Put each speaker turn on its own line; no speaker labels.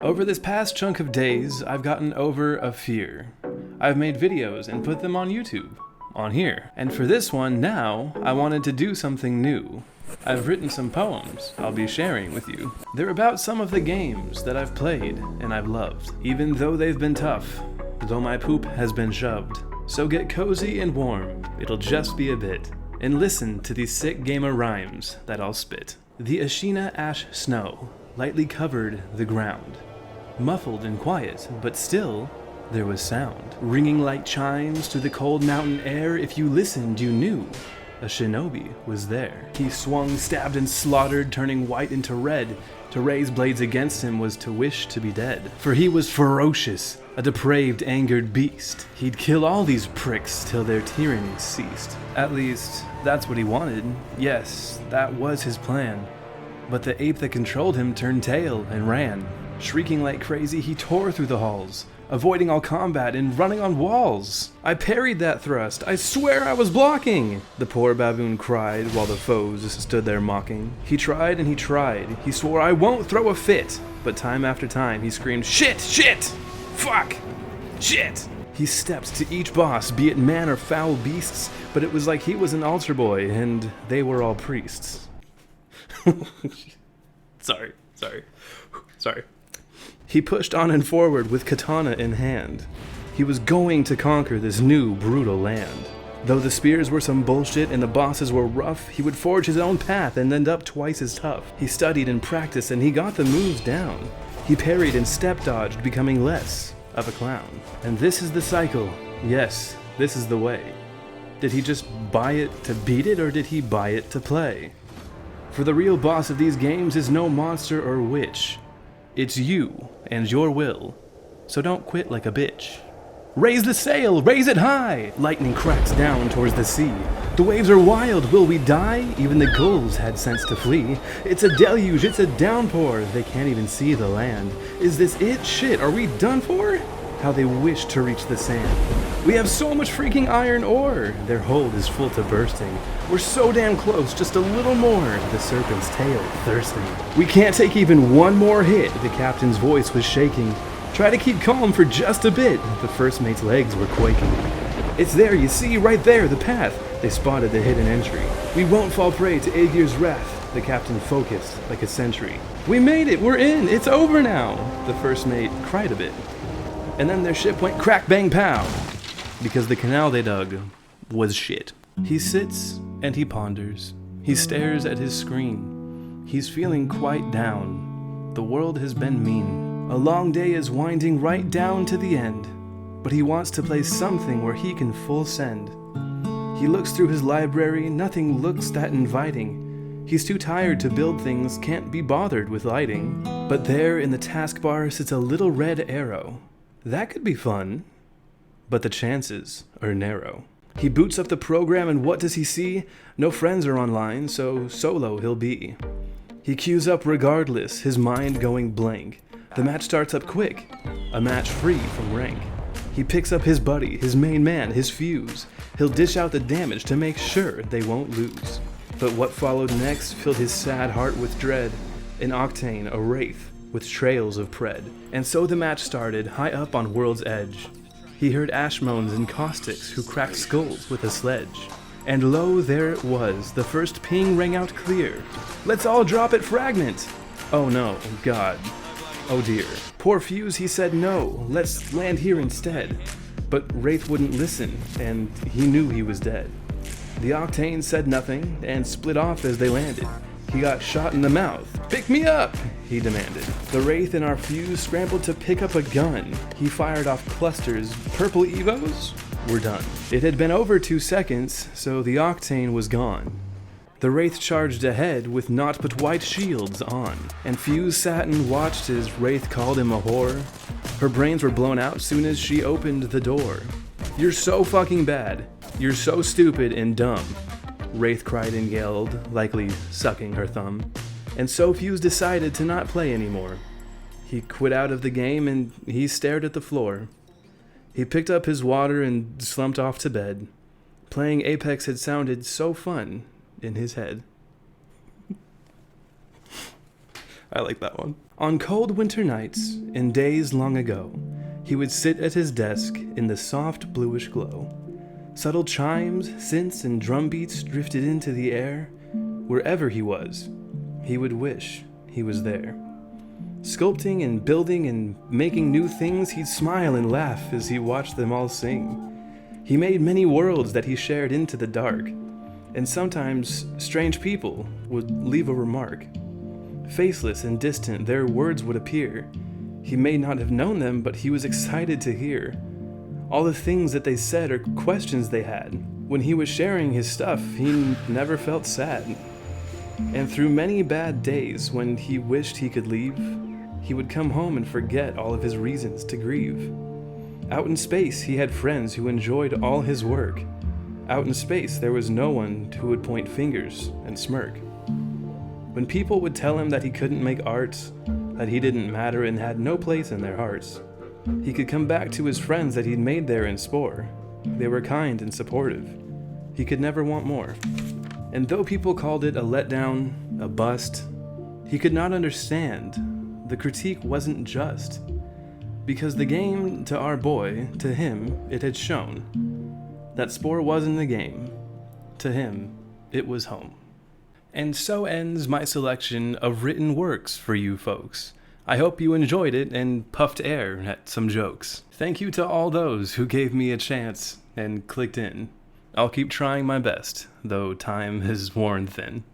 Over this past chunk of days, I've gotten over a fear. I've made videos and put them on YouTube, on here. And for this one, now, I wanted to do something new. I've written some poems I'll be sharing with you. They're about some of the games that I've played and I've loved, even though they've been tough, though my poop has been shoved. So get cozy and warm, it'll just be a bit, and listen to these sick gamer rhymes that I'll spit. The Ashina ash snow lightly covered the ground, muffled and quiet, but still there was sound. Ringing like chimes through the cold mountain air, if you listened you knew a shinobi was there. He swung, stabbed and slaughtered, turning white into red. To raise blades against him was to wish to be dead. For he was ferocious, a depraved, angered beast. He'd kill all these pricks till their tyranny ceased. At least, that's what he wanted. Yes, that was his plan. But the ape that controlled him turned tail and ran. Shrieking like crazy, he tore through the halls, avoiding all combat and running on walls. I parried that thrust, I swear I was blocking! The poor baboon cried while the foes stood there mocking. He tried and he tried, he swore I won't throw a fit, but time after time he screamed, shit, shit, fuck, shit! He stepped to each boss, be it man or foul beasts, but it was like he was an altar boy and they were all priests. Sorry. He pushed on and forward with katana in hand. He was going to conquer this new, brutal land. Though the spears were some bullshit and the bosses were rough, he would forge his own path and end up twice as tough. He studied and practiced and he got the moves down. He parried and step dodged, becoming less of a clown. And this is the cycle. Yes, this is the way. Did he just buy it to beat it, or did he buy it to play? For the real boss of these games is no monster or witch. It's you and your will, so don't quit like a bitch. Raise the sail, raise it high! Lightning cracks down towards the sea. The waves are wild, will we die? Even the gulls had sense to flee. It's a deluge, it's a downpour, they can't even see the land. Is this it? Shit, are we done for? How they wish to reach the sand. We have so much freaking iron ore! Their hold is full to bursting. We're so damn close, just a little more, the serpent's tail thirsting. We can't take even one more hit, the captain's voice was shaking. Try to keep calm for just a bit, the first mate's legs were quaking. It's there, you see, right there, the path. They spotted the hidden entry. We won't fall prey to Aegir's wrath, the captain focused like a sentry. We made it, we're in, it's over now, the first mate cried a bit. And then their ship went crack bang pow, because the canal they dug was shit. He sits and he ponders. He stares at his screen. He's feeling quite down. The world has been mean. A long day is winding right down to the end, but he wants to play something where he can full send. He looks through his library, nothing looks that inviting. He's too tired to build things, can't be bothered with lighting. But there in the taskbar sits a little red arrow. That could be fun, but the chances are narrow. He boots up the program and what does he see? No friends are online, so solo he'll be. He queues up regardless, his mind going blank. The match starts up quick, a match free from rank. He picks up his buddy, his main man, his fuse. He'll dish out the damage to make sure they won't lose. But what followed next filled his sad heart with dread. An octane, a wraith, with trails of pred. And so the match started, high up on world's edge. He heard ash moans and caustics who cracked skulls with a sledge. And lo, there it was, the first ping rang out clear. Let's all drop it fragment! Oh no, God. Oh dear. Poor Fuse, he said no, let's land here instead. But Wraith wouldn't listen, and he knew he was dead. The Octane said nothing, and split off as they landed. He got shot in the mouth. Pick me up, he demanded. The Wraith and our Fuse scrambled to pick up a gun. He fired off clusters. Purple Evos? We're done. It had been over 2 seconds, so the Octane was gone. The Wraith charged ahead with naught but white shields on. And Fuse sat and watched as Wraith called him a whore. Her brains were blown out soon as she opened the door. You're so fucking bad. You're so stupid and dumb. Wraith cried and yelled, likely sucking her thumb. And so Fuse decided to not play anymore. He quit out of the game and he stared at the floor. He picked up his water and slumped off to bed. Playing Apex had sounded so fun in his head. I like that one. On cold winter nights, in days long ago, he would sit at his desk in the soft bluish glow. Subtle chimes, synths, and drum beats drifted into the air. Wherever he was, he would wish he was there. Sculpting and building and making new things, he'd smile and laugh as he watched them all sing. He made many worlds that he shared into the dark, and sometimes strange people would leave a remark. Faceless and distant, their words would appear. He may not have known them, but he was excited to hear all the things that they said or questions they had. When he was sharing his stuff, he never felt sad. And through many bad days, when he wished he could leave, he would come home and forget all of his reasons to grieve. Out in space, he had friends who enjoyed all his work. Out in space, there was no one who would point fingers and smirk. When people would tell him that he couldn't make art, that he didn't matter and had no place in their hearts, he could come back to his friends that he'd made there in Spore. They were kind and supportive. He could never want more. And though people called it a letdown, a bust, he could not understand. The critique wasn't just. Because the game, to our boy, to him, it had shown that Spore wasn't a game. To him, it was home. And so ends my selection of written works for you folks. I hope you enjoyed it and puffed air at some jokes. Thank you to all those who gave me a chance and clicked in. I'll keep trying my best, though time has worn thin.